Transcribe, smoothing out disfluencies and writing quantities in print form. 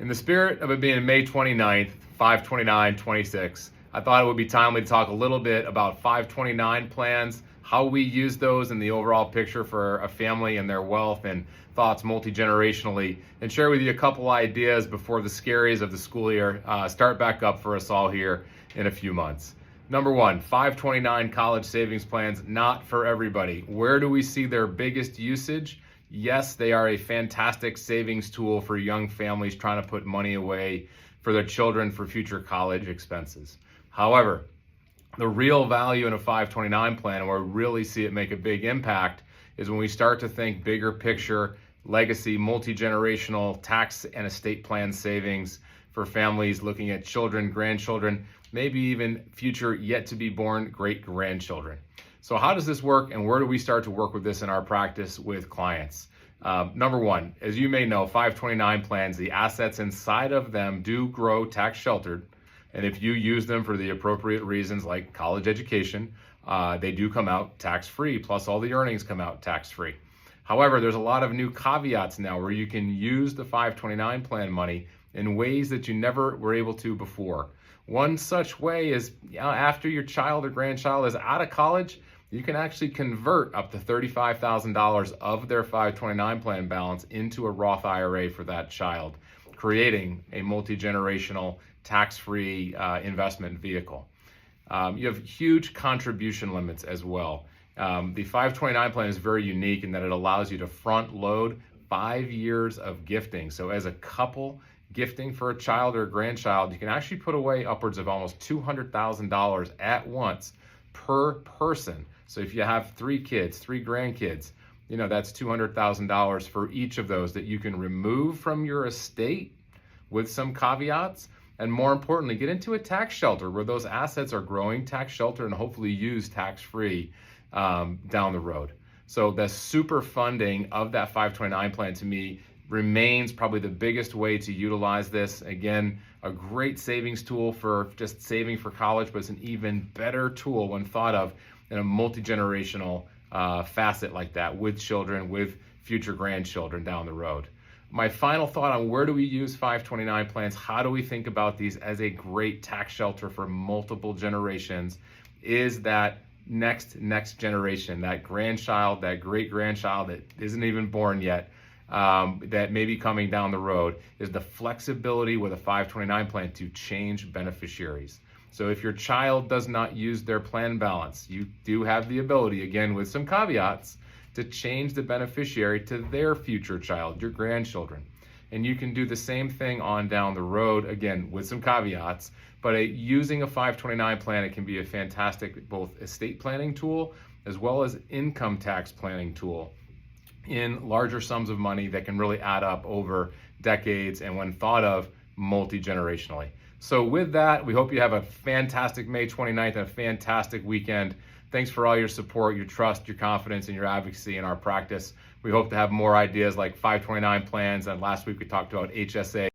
In the spirit of it being May 29th, 5/29/26, I thought it would be timely to talk a little bit about 529 plans, how we use those in the overall picture for a family and their wealth and thoughts multi-generationally, and share with you a couple ideas before the scaries of the school year start back up for us all here in a few months. Number one, 529 college savings plans, not for everybody. Where do we see their biggest usage? Yes, they are a fantastic savings tool for young families trying to put money away for their children for future college expenses. However, the real value in a 529 plan, and where we really see it make a big impact, is when we start to think bigger picture, legacy, multi-generational tax and estate plan savings for families looking at children, grandchildren, maybe even future yet to be born great-grandchildren. So how does this work, and where do we start to work with this in our practice with clients? Number one, as you may know, 529 plans, the assets inside of them do grow tax sheltered. And if you use them for the appropriate reasons like college education, they do come out tax-free, plus all the earnings come out tax-free. However, there's a lot of new caveats now where you can use the 529 plan money in ways that you never were able to before. One such way is after your child or grandchild is out of college, you can actually convert up to $35,000 of their 529 plan balance into a Roth IRA for that child, creating a multi-generational tax-free investment vehicle. You have huge contribution limits as well. The 529 plan is very unique in that it allows you to front load 5 years of gifting. So as a couple gifting for a child or a grandchild, you can actually put away upwards of almost $200,000 at once per person. So if you have 3 kids, 3 grandkids, that's $200,000 for each of those that you can remove from your estate with some caveats. And more importantly, get into a tax shelter where those assets are growing tax shelter and hopefully used tax-free down the road. So the super funding of that 529 plan to me remains probably the biggest way to utilize this. Again, a great savings tool for just saving for college, but it's an even better tool when thought of in a multi-generational facet like that with children, with future grandchildren down the road. My final thought on where do we use 529 plans, how do we think about these as a great tax shelter for multiple generations, is that next generation, that grandchild, that great-grandchild that isn't even born yet, that may be coming down the road, is the flexibility with a 529 plan to change beneficiaries. So if your child does not use their plan balance, you do have the ability, again with some caveats, to change the beneficiary to their future child, your grandchildren. And you can do the same thing on down the road, again with some caveats, but using a 529 plan, it can be a fantastic both estate planning tool as well as income tax planning tool in larger sums of money that can really add up over decades and when thought of multi-generationally. So with that, we hope you have a fantastic May 29th and a fantastic weekend. Thanks for all your support, your trust, your confidence, and your advocacy in our practice. We hope to have more ideas like 529 plans, and last week we talked about HSA.